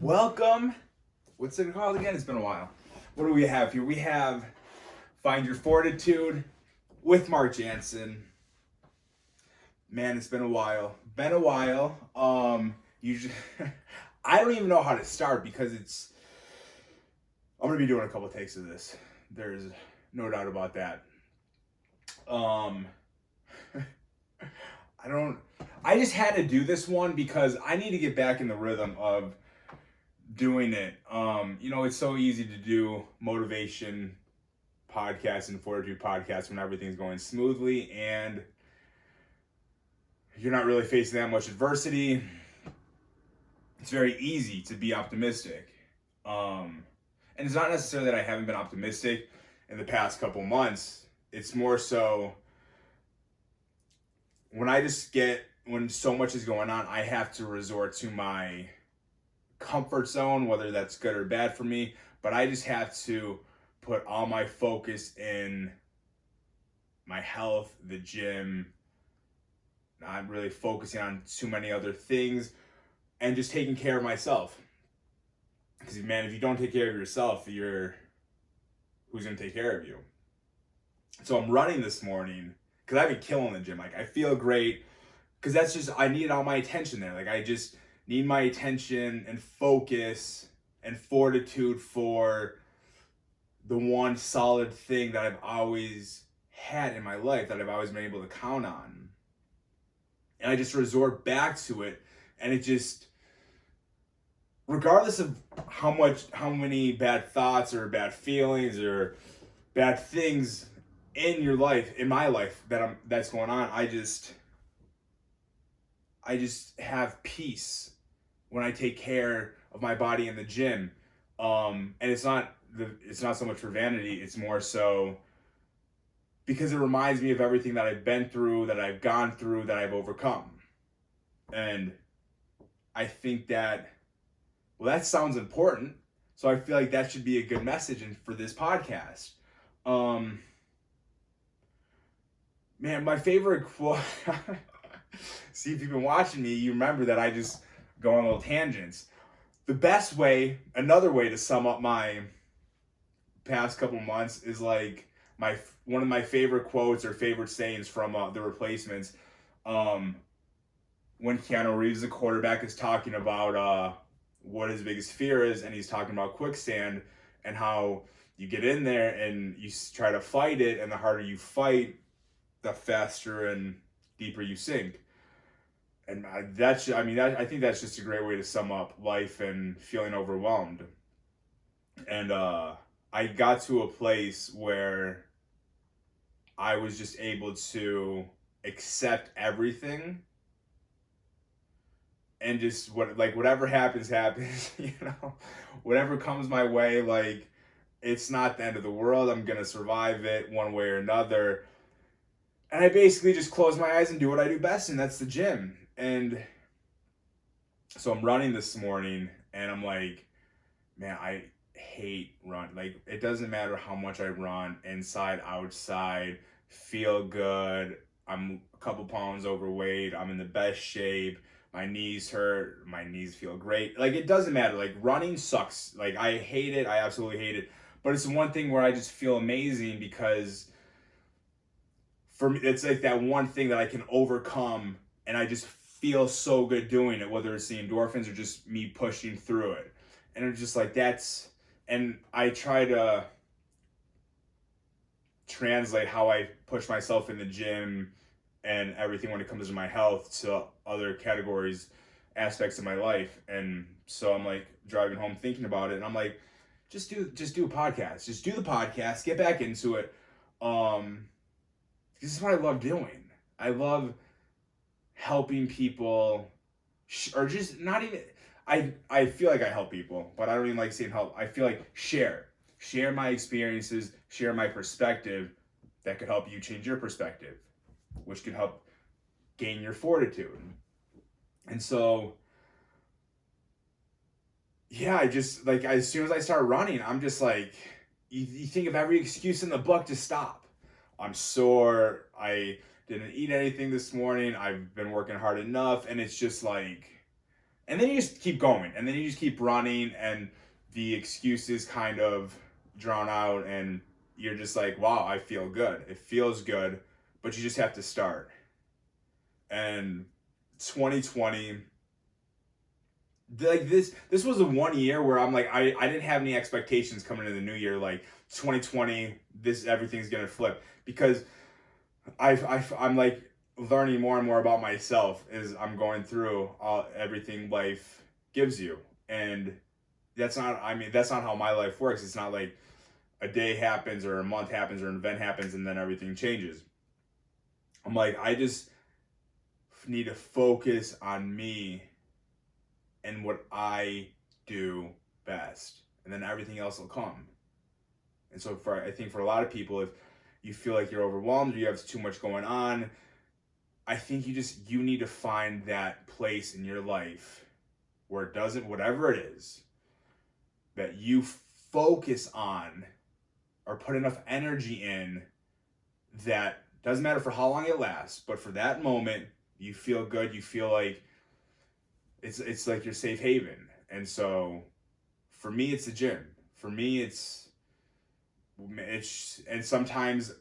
Welcome. What's it called again? It's been a while. What do we have here? We have Find Your Fortitude with Mark Jansen. Man, it's been a while. Been a while. Usually, I don't even know how to start because I'm gonna be doing a couple takes of this. There's no doubt about that. I just had to do this one because I need to get back in the rhythm of doing it. It's so easy to do motivation podcasts and fortitude podcasts when everything's going smoothly and you're not really facing that much adversity. It's very easy to be optimistic. And it's not necessarily that I haven't been optimistic in the past couple months. It's more so when so much is going on, I have to resort to my comfort zone, whether that's good or bad for me, but I just have to put all my focus in my health, the gym, not really focusing on too many other things, and just taking care of myself. Because man, if you don't take care of yourself, who's gonna take care of you? So I'm running this morning because I've been killing the gym. Like I feel great because I needed all my attention there. Like I just need my attention and focus and fortitude for the one solid thing that I've always had in my life, that I've always been able to count on. And I just resort back to it, and it just, regardless of how many bad thoughts or bad feelings or bad things in your life, in my life that's going on, I just have peace when I take care of my body in the gym. And it's not so much for vanity, it's more so because it reminds me of everything that I've been through, that I've gone through, that I've overcome. And I think that sounds important. So I feel like that should be a good message for this podcast. Man, my favorite quote, see, if you've been watching me, you remember that I just go on little tangents. Another way to sum up my past couple months is like one of my favorite quotes or favorite sayings from The Replacements. When Keanu Reeves, the quarterback, is talking about what his biggest fear is, and he's talking about quicksand and how you get in there and you try to fight it, and the harder you fight, the faster and deeper you sink. And I think that's just a great way to sum up life and feeling overwhelmed. And I got to a place where I was just able to accept everything and just whatever happens, whatever comes my way, like it's not the end of the world. I'm gonna survive it one way or another. And I basically just close my eyes and do what I do best, and that's the gym. And so I'm running this morning, and I'm like, man, I hate run. Like, it doesn't matter how much I run, inside, outside, feel good. I'm a couple pounds overweight. I'm in the best shape. My knees hurt. My knees feel great. Like, it doesn't matter. Like, running sucks. Like, I hate it. I absolutely hate it. But it's the one thing where I just feel amazing because for me, it's like that one thing that I can overcome, and I just feel so good doing it, whether it's the endorphins or just me pushing through it. And it's just like and I try to translate how I push myself in the gym and everything when it comes to my health to other categories, aspects of my life. And so I'm like driving home thinking about it, and I'm like, just do a podcast. Just do the podcast, get back into it. This is what I love doing. I love helping people, or just not even, I feel like I help people, but I don't even like saying help. I feel like share my experiences, share my perspective that could help you change your perspective, which could help gain your fortitude. And so, yeah, I just, like, as soon as I start running, I'm just like, you think of every excuse in the book to stop. I'm sore, I didn't eat anything this morning, I've been working hard enough, and it's just like, And then you just keep going, and then you just keep running, and the excuses kind of drown out, and you're just like, wow, I feel good. It feels good, but you just have to start. And 2020, like this was the 1 year where I'm like, I didn't have any expectations coming into the new year, like 2020, this everything's gonna flip, because I'm like learning more and more about myself as I'm going through everything life gives you. And that's not how my life works. It's not like a day happens or a month happens or an event happens and then everything changes. I'm like, I just need to focus on me and what I do best, and then everything else will come. And so I think for a lot of people, if you feel like you're overwhelmed or you have too much going on, I think you need to find that place in your life where it doesn't, whatever it is, that you focus on or put enough energy in, that doesn't matter for how long it lasts, but for that moment, you feel good, you feel like it's like your safe haven. And so for me, it's the gym. For me, it's and sometimes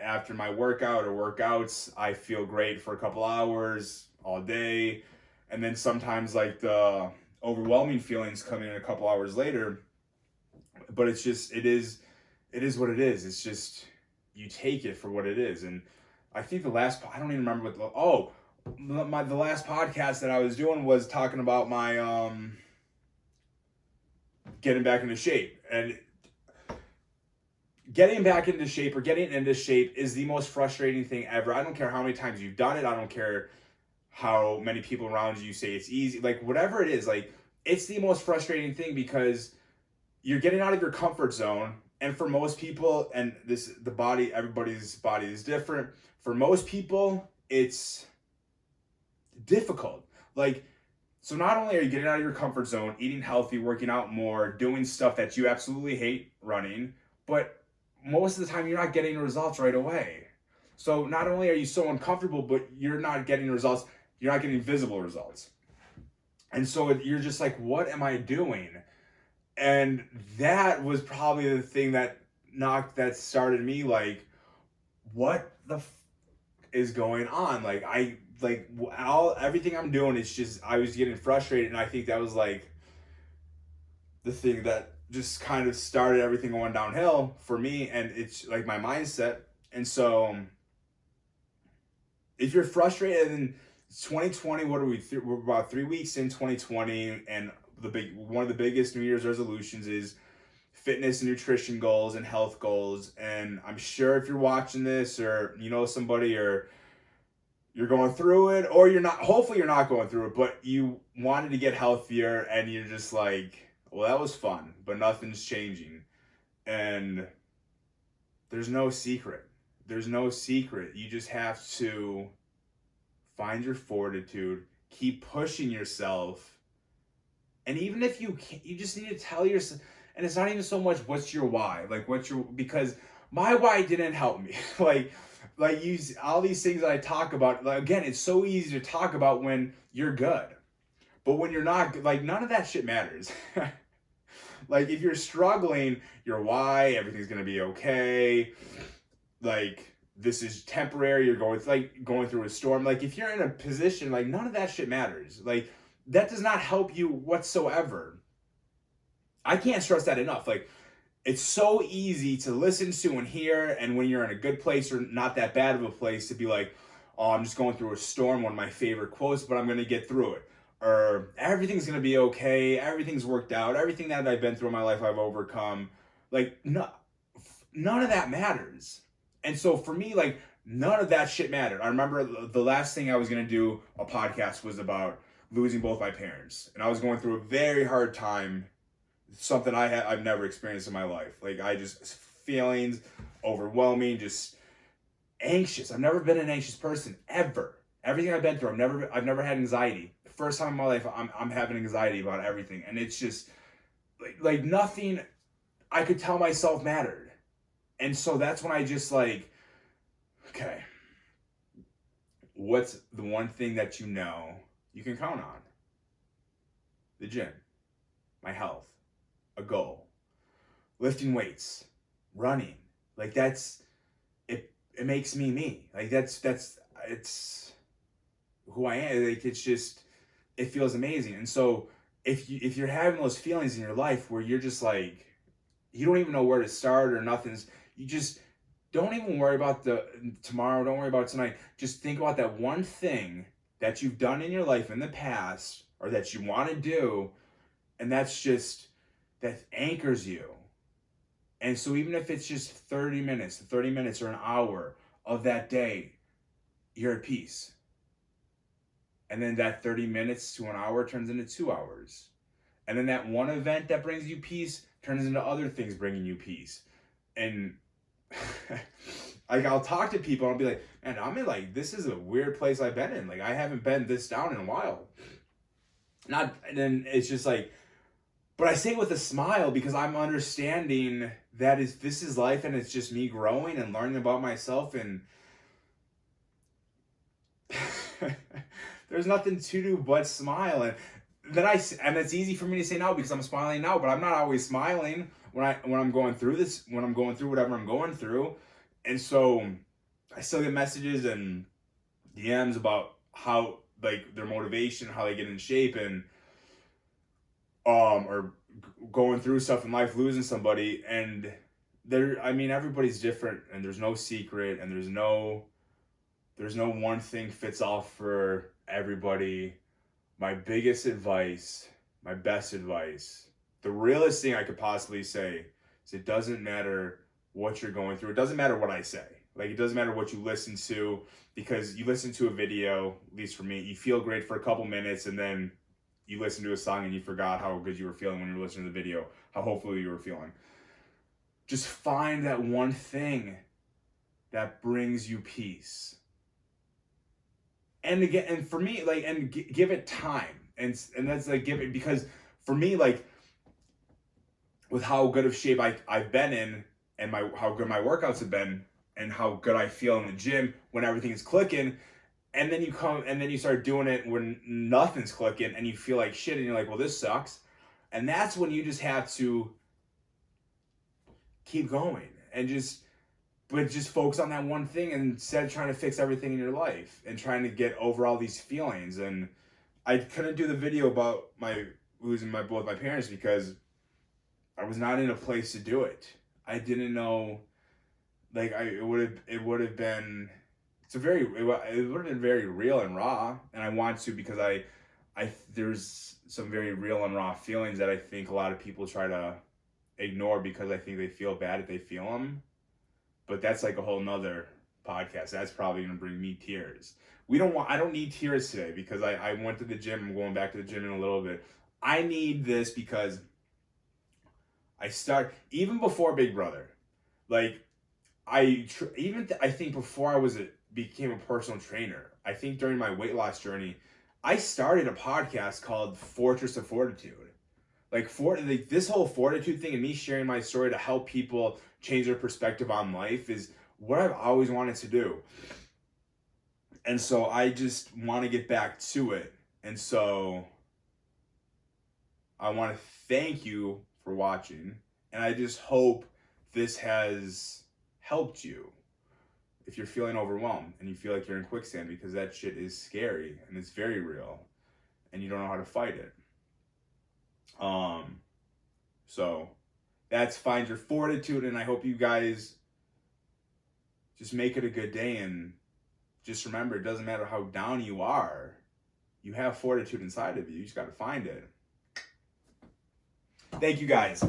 after my workout or workouts, I feel great for a couple hours, all day. And then sometimes like the overwhelming feelings come in a couple hours later. But it's just, it is what it is. It's just, you take it for what it is. And I think I don't even remember the last podcast that I was doing was talking about my getting back into shape. And getting back into shape or getting into shape is the most frustrating thing ever. I don't care how many times you've done it. I don't care how many people around you say it's easy. Like, whatever it is, like, it's the most frustrating thing, because you're getting out of your comfort zone. And for most people, and everybody's body is different. For most people, it's difficult. Like, so not only are you getting out of your comfort zone, eating healthy, working out more, doing stuff that you absolutely hate, running, but most of the time you're not getting results right away. So not only are you so uncomfortable, but you're not getting results, you're not getting visible results. And so you're just like, what am I doing? And that was probably the thing that started me, like, what the is going on? Like, everything I'm doing is just, I was getting frustrated. And I think that was like the thing that just kind of started everything going downhill for me. And it's like my mindset. And so if you're frustrated in 2020, what are we? We're about 3 weeks in 2020, and one of the biggest New Year's resolutions is fitness and nutrition goals and health goals. And I'm sure if you're watching this, or you know somebody, or you're going through it, or you're not, hopefully you're not going through it, but you wanted to get healthier, and you're just like, well, that was fun, but nothing's changing. And there's no secret. You just have to find your fortitude, keep pushing yourself. And even if you can't, you just need to tell yourself, and it's not even so much what's your why, because my why didn't help me. like all these things that I talk about, like, again, it's so easy to talk about when you're good. But when you're not, like, none of that shit matters. Like, if you're struggling, your why, everything's going to be okay. Like, this is temporary. You're going through a storm. Like, if you're in a position, like, none of that shit matters. Like, that does not help you whatsoever. I can't stress that enough. Like, it's so easy to listen to and hear, and when you're in a good place or not that bad of a place, to be like, oh, I'm just going through a storm, one of my favorite quotes, but I'm going to get through it. Or everything's going to be okay, everything's worked out, everything that I've been through in my life I've overcome. Like, none of that matters. And so for me, like, none of that shit mattered. I remember the last thing I was going to do a podcast was about losing both my parents. And I was going through a very hard time, something I've never experienced in my life. Like, feelings overwhelming, just anxious. I've never been an anxious person ever. Everything I've been through, I've never had anxiety. The first time in my life, I'm having anxiety about everything, and it's just like nothing I could tell myself mattered. And so that's when I just like, okay, what's the one thing that you know you can count on? the gym, my health, a goal, lifting weights, running. Like that's it. It makes me me. Like that's it's who I am. Like it's just it feels amazing. And so if you're having those feelings in your life where you're just like you don't even know where to start or nothing's you just don't even worry about the tomorrow, don't worry about tonight. Just think about that one thing that you've done in your life in the past or that you want to do, and that anchors you. And so even if it's just 30 minutes or an hour of that day, you're at peace. And then that 30 minutes to an hour turns into 2 hours. And then that one event that brings you peace turns into other things bringing you peace. And like I'll talk to people and I'll be like, man, I'm in like, this is a weird place I've been in. Like I haven't been this down in a while. And then it's just like, but I say it with a smile because I'm understanding this is life and it's just me growing and learning about myself and there's nothing to do but smile. And and it's easy for me to say now because I'm smiling now, but I'm not always smiling when I'm going through this, when I'm going through whatever I'm going through. And so I still get messages and DMs about how like their motivation, how they get in shape and or going through stuff in life, losing somebody, and everybody's different and there's no secret and there's no one thing fits all for everybody. My biggest advice, my best advice, the realest thing I could possibly say is it doesn't matter what you're going through. It doesn't matter what I say. Like, it doesn't matter what you listen to, because you listen to a video, at least for me, you feel great for a couple minutes, and then you listen to a song and you forgot how good you were feeling when you were listening to the video, how hopeful you were feeling. Just find that one thing that brings you peace. And again, and for me, like, and give it time. And that's like, give it, because for me, like, with how good of shape I've been in, and how good my workouts have been, and how good I feel in the gym when everything's clicking, and then you start doing it when nothing's clicking and you feel like shit and you're like, well, this sucks. And that's when you just have to keep going and just focus on that one thing instead of trying to fix everything in your life and trying to get over all these feelings. And I couldn't do the video about losing both my parents because I was not in a place to do it. I didn't know, like, it would have been very real and raw, and I want to, because there's some very real and raw feelings that I think a lot of people try to ignore because I think they feel bad if they feel them. But that's like a whole nother podcast. That's probably gonna bring me tears. I don't need tears today because I went to the gym. I'm going back to the gym in a little bit. I need this because even before Big Brother, like I think before I became a personal trainer, I think during my weight loss journey, I started a podcast called Fortress of Fortitude. Like this whole fortitude thing and me sharing my story to help people change their perspective on life is what I've always wanted to do. And so I just want to get back to it. And so I want to thank you for watching. And I just hope this has helped you if you're feeling overwhelmed and you feel like you're in quicksand, because that shit is scary and it's very real and you don't know how to fight it. So that's Find Your Fortitude, and I hope you guys just make it a good day, and just remember, it doesn't matter how down you are, you have fortitude inside of you. You just got to find it. Thank you guys.